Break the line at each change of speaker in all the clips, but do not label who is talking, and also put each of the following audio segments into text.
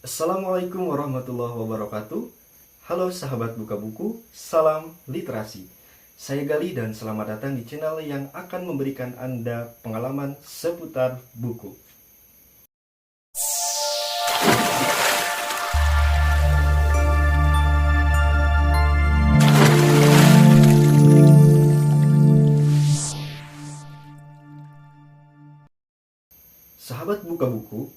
Assalamualaikum warahmatullahi wabarakatuh. Halo sahabat buka buku, salam literasi. Saya Gali dan selamat datang di channel yang akan memberikan Anda pengalaman seputar buku. Sahabat buka buku,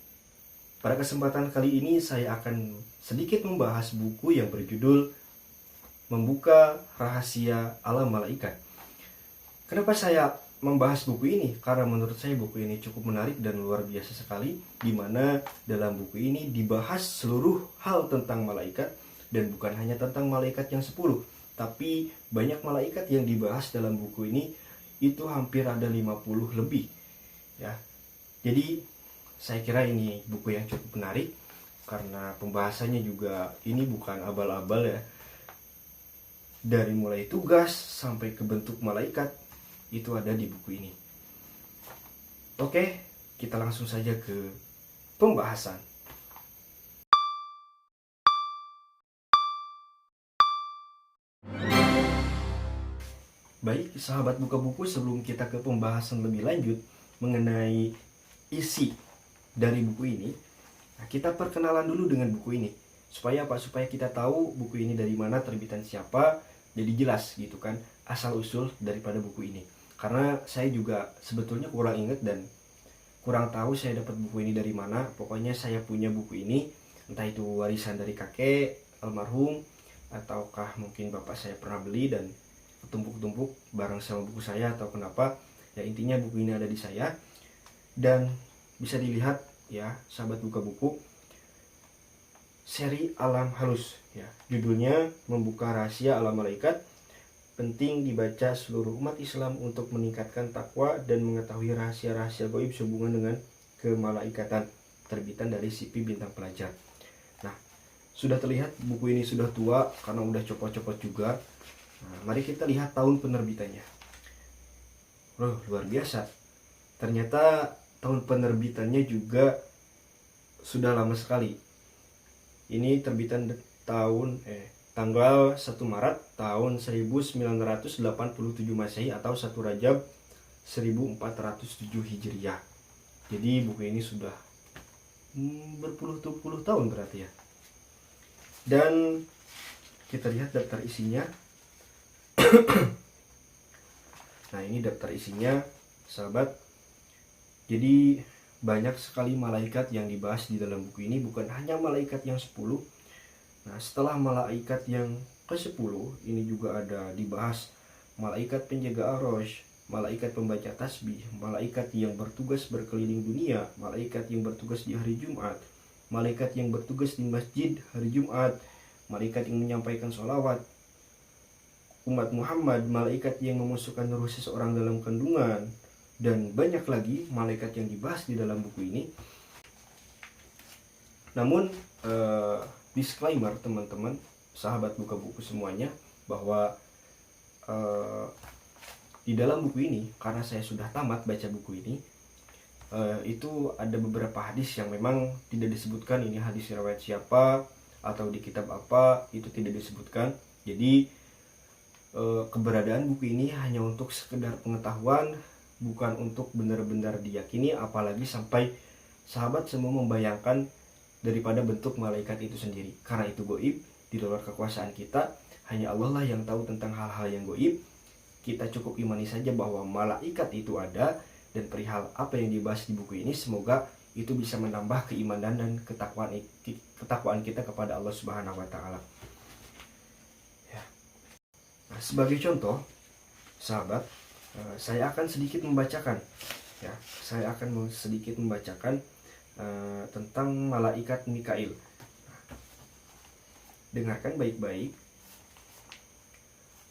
pada kesempatan kali ini saya akan sedikit membahas buku yang berjudul Membuka Rahasia Alam Malaikat. Kenapa saya membahas buku ini? Karena menurut saya buku ini cukup menarik dan luar biasa sekali, di mana dalam buku ini dibahas seluruh hal tentang malaikat, dan bukan hanya tentang malaikat yang 10, tapi banyak malaikat yang dibahas dalam buku ini, itu hampir ada 50 lebih ya. Jadi saya kira ini buku yang cukup menarik karena pembahasannya juga ini bukan abal-abal ya. Dari mulai tugas sampai ke bentuk malaikat itu ada di buku ini. Oke, kita langsung saja ke pembahasan. Baik, sahabat buka buku, sebelum kita ke pembahasan lebih lanjut mengenai isi dari buku ini, kita perkenalan dulu dengan buku ini. Supaya apa? Supaya kita tahu buku ini dari mana, terbitan siapa, jadi jelas gitu kan asal usul daripada buku ini. Karena saya juga sebetulnya kurang ingat dan kurang tahu saya dapat buku ini dari mana. Pokoknya saya punya buku ini, entah itu warisan dari kakek almarhum ataukah mungkin bapak saya pernah beli dan tumpuk-tumpuk bareng sama buku saya atau kenapa. Ya intinya buku ini ada di saya dan bisa dilihat ya sahabat buka buku, seri Alam Halus ya. Judulnya Membuka Rahasia Alam Malaikat. Penting dibaca seluruh umat Islam untuk meningkatkan takwa dan mengetahui rahasia-rahasia gaib sehubungan dengan kemalaikatan. Terbitan dari Sipi Bintang Pelajar. Nah, sudah terlihat buku ini sudah tua karena udah copot-copot juga. Nah, mari kita lihat tahun penerbitannya. Luar biasa. Ternyata tahun penerbitannya juga sudah lama sekali. Ini terbitan tanggal 1 Maret tahun 1987 Masehi atau 1 Rajab 1407 Hijriah. Jadi buku ini sudah berpuluh-puluh tahun berarti ya. Dan kita lihat daftar isinya. Nah, ini daftar isinya, sahabat. Jadi banyak sekali malaikat yang dibahas di dalam buku ini, bukan hanya malaikat yang 10. Nah, setelah malaikat yang ke-10, ini juga ada dibahas malaikat penjaga arosy, malaikat pembaca tasbih, malaikat yang bertugas berkeliling dunia, malaikat yang bertugas di hari Jumat, malaikat yang bertugas di masjid hari Jumat, malaikat yang menyampaikan sholawat umat Muhammad, malaikat yang memasukkan ruh seseorang dalam kandungan, dan banyak lagi malaikat yang dibahas di dalam buku ini. Namun disclaimer teman-teman, sahabat buka buku semuanya, bahwa di dalam buku ini, karena saya sudah tamat baca buku ini, itu ada beberapa hadis yang memang tidak disebutkan ini hadis riwayat siapa atau di kitab apa, itu tidak disebutkan. Jadi keberadaan buku ini hanya untuk sekedar pengetahuan, bukan untuk benar-benar diyakini, apalagi sampai sahabat semua membayangkan daripada bentuk malaikat itu sendiri. Karena itu goib, di luar kekuasaan kita. Hanya Allah lah yang tahu tentang hal-hal yang goib. Kita cukup imani saja bahwa malaikat itu ada, dan perihal apa yang dibahas di buku ini, semoga itu bisa menambah keimanan dan ketakwaan kita kepada Allah Subhanahu wa Ta'ala. Nah, sebagai contoh, sahabat, saya akan sedikit membacakan ya. Saya akan sedikit membacakan tentang malaikat Mikail. Dengarkan baik-baik.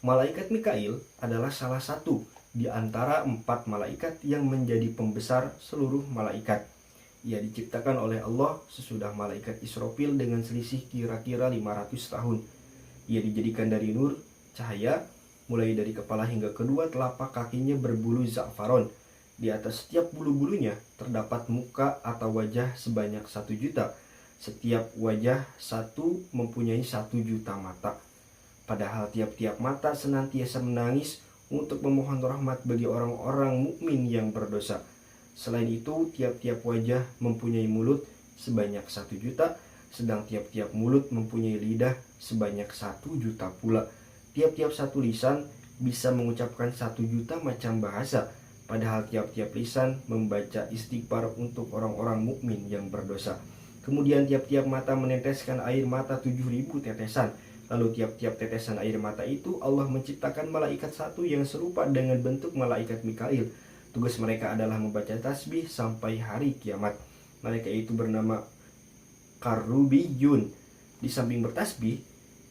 Malaikat Mikail adalah salah satu di antara 4 malaikat yang menjadi pembesar seluruh malaikat. Ia diciptakan oleh Allah sesudah malaikat Israfil dengan selisih kira-kira 500 tahun. Ia dijadikan dari nur, cahaya, mulai dari kepala hingga kedua telapak kakinya berbulu za'faron. Di atas setiap bulu-bulunya terdapat muka atau wajah sebanyak 1 juta. Setiap wajah satu mempunyai 1 juta mata. Padahal tiap-tiap mata senantiasa menangis untuk memohon rahmat bagi orang-orang mukmin yang berdosa. Selain itu, tiap-tiap wajah mempunyai mulut sebanyak 1 juta, sedang tiap-tiap mulut mempunyai lidah sebanyak 1 juta pula. Tiap-tiap satu lisan bisa mengucapkan 1 juta macam bahasa. Padahal tiap-tiap lisan membaca istighfar untuk orang-orang mukmin yang berdosa. Kemudian tiap-tiap mata meneteskan air mata 7.000 tetesan. Lalu tiap-tiap tetesan air mata itu Allah menciptakan malaikat satu yang serupa dengan bentuk malaikat Mikail. Tugas mereka adalah membaca tasbih sampai hari kiamat. Mereka itu bernama Karubiyun. Di samping bertasbih,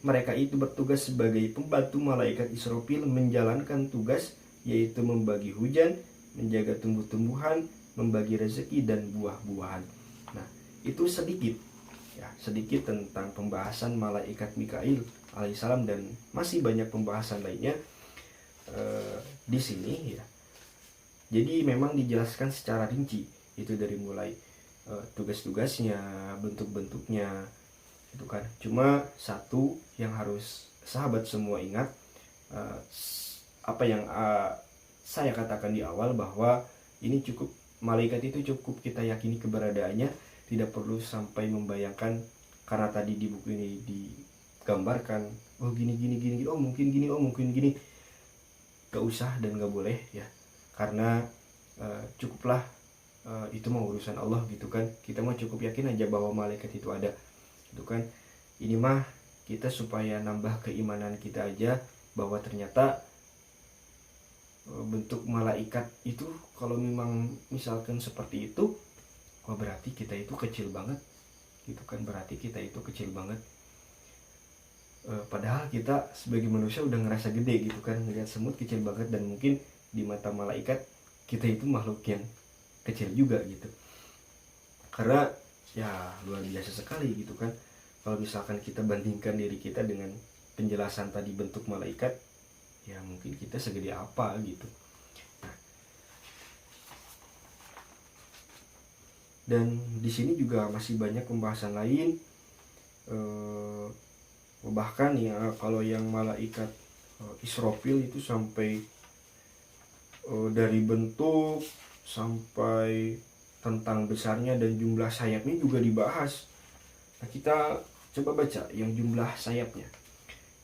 mereka itu bertugas sebagai pembantu malaikat Israfil menjalankan tugas, yaitu membagi hujan, menjaga tumbuh-tumbuhan, membagi rezeki dan buah-buahan. Nah, itu sedikit tentang pembahasan malaikat Mikail alaihissalam, dan masih banyak pembahasan lainnya di sini ya. Jadi memang dijelaskan secara rinci, itu dari mulai tugas-tugasnya, bentuk-bentuknya, itu kan. Cuma satu yang harus sahabat semua ingat, apa yang saya katakan di awal, bahwa ini cukup, malaikat itu cukup kita yakini keberadaannya, tidak perlu sampai membayangkan, karena tadi di buku ini digambarkan oh gini, oh mungkin gini, gak usah dan gak boleh ya, karena cukuplah itu mah urusan Allah gitu kan. Kita mah cukup yakin aja bahwa malaikat itu ada gitu kan. Ini mah kita supaya nambah keimanan kita aja, bahwa ternyata bentuk malaikat itu kalau memang misalkan seperti itu, wah berarti kita itu kecil banget gitu kan, berarti kita itu kecil banget. Padahal kita sebagai manusia udah ngerasa gede gitu kan, ngeliat semut kecil banget, dan mungkin di mata malaikat kita itu makhluk yang kecil juga gitu. Karena ya luar biasa sekali gitu kan. Kalau misalkan kita bandingkan diri kita dengan penjelasan tadi bentuk malaikat, ya mungkin kita segede apa gitu. Nah, dan di sini juga masih banyak pembahasan lain, bahkan ya kalau yang malaikat Israfil itu sampai dari bentuk sampai tentang besarnya dan jumlah sayapnya juga dibahas. Nah, kita coba baca yang jumlah sayapnya.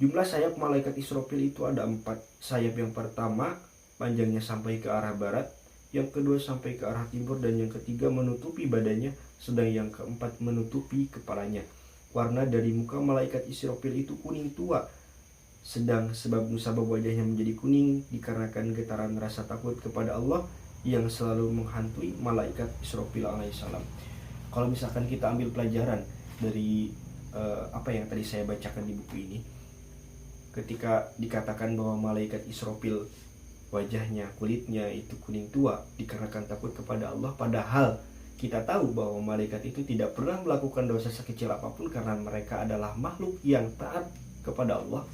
Jumlah sayap malaikat Israfil itu ada 4. Sayap yang pertama panjangnya sampai ke arah barat, yang kedua sampai ke arah timur, dan yang ketiga menutupi badannya, sedang yang keempat menutupi kepalanya. Warna dari muka malaikat Israfil itu kuning tua, sedang sebab musabab wajahnya menjadi kuning dikarenakan getaran rasa takut kepada Allah yang selalu menghantui malaikat Israfil alaihissalam. Kalau misalkan kita ambil pelajaran dari apa yang tadi saya bacakan di buku ini, ketika dikatakan bahwa malaikat Israfil wajahnya, kulitnya itu kuning tua dikarenakan takut kepada Allah, padahal kita tahu bahwa malaikat itu tidak pernah melakukan dosa sekecil apapun karena mereka adalah makhluk yang taat kepada Allah,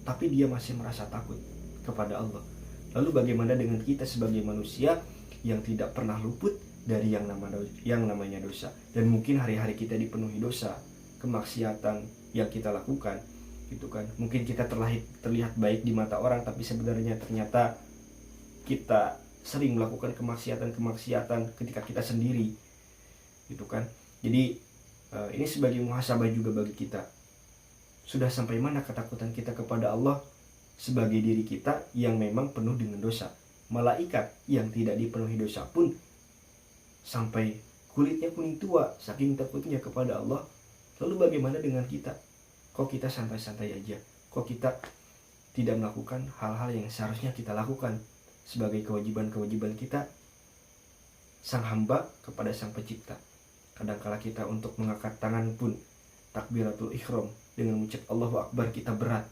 tapi dia masih merasa takut kepada Allah. Lalu bagaimana dengan kita sebagai manusia yang tidak pernah luput dari yang namanya dosa, dan mungkin hari-hari kita dipenuhi dosa, kemaksiatan yang kita lakukan gitu kan. Mungkin kita terlihat baik di mata orang, tapi sebenarnya ternyata kita sering melakukan kemaksiatan ketika kita sendiri gitu kan. Jadi ini sebagai muhasabah juga bagi kita, sudah sampai mana ketakutan kita kepada Allah sebagai diri kita yang memang penuh dengan dosa. Malaikat yang tidak dipenuhi dosa pun sampai kulitnya kuning tua saking takutnya kepada Allah. Lalu bagaimana dengan kita? Kok kita santai-santai aja? Kok kita tidak melakukan hal-hal yang seharusnya kita lakukan sebagai kewajiban-kewajiban kita sang hamba kepada sang pencipta? Kadangkala kita untuk mengangkat tangan pun, takbiratul ihram dengan mengucap Allahu Akbar, kita berat.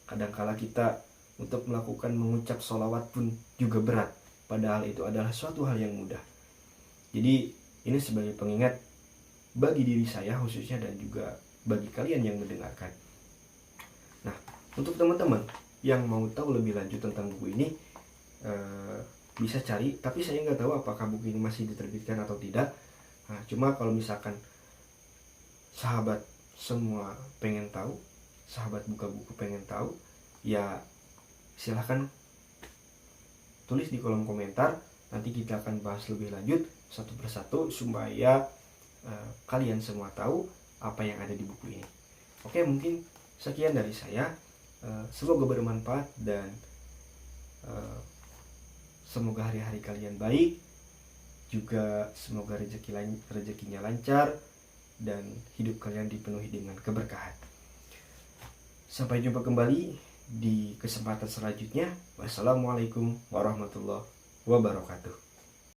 Kadangkala kita untuk melakukan mengucap sholawat pun juga berat, padahal itu adalah suatu hal yang mudah. Jadi ini sebagai pengingat bagi diri saya khususnya, dan juga bagi kalian yang mendengarkan. Nah, untuk teman-teman yang mau tahu lebih lanjut tentang buku ini, bisa cari, tapi saya nggak tahu apakah buku ini masih diterbitkan atau tidak. Nah, cuma kalau misalkan sahabat semua pengen tahu, sahabat buka buku pengen tahu, ya silahkan tulis di kolom komentar. Nanti kita akan bahas lebih lanjut satu persatu supaya kalian semua tahu apa yang ada di buku ini. Oke, mungkin sekian dari saya. Semoga bermanfaat dan semoga hari-hari kalian baik, juga semoga rezekinya lancar dan hidup kalian dipenuhi dengan keberkahan. Sampai jumpa kembali di kesempatan selanjutnya. Wassalamualaikum warahmatullahi wabarakatuh.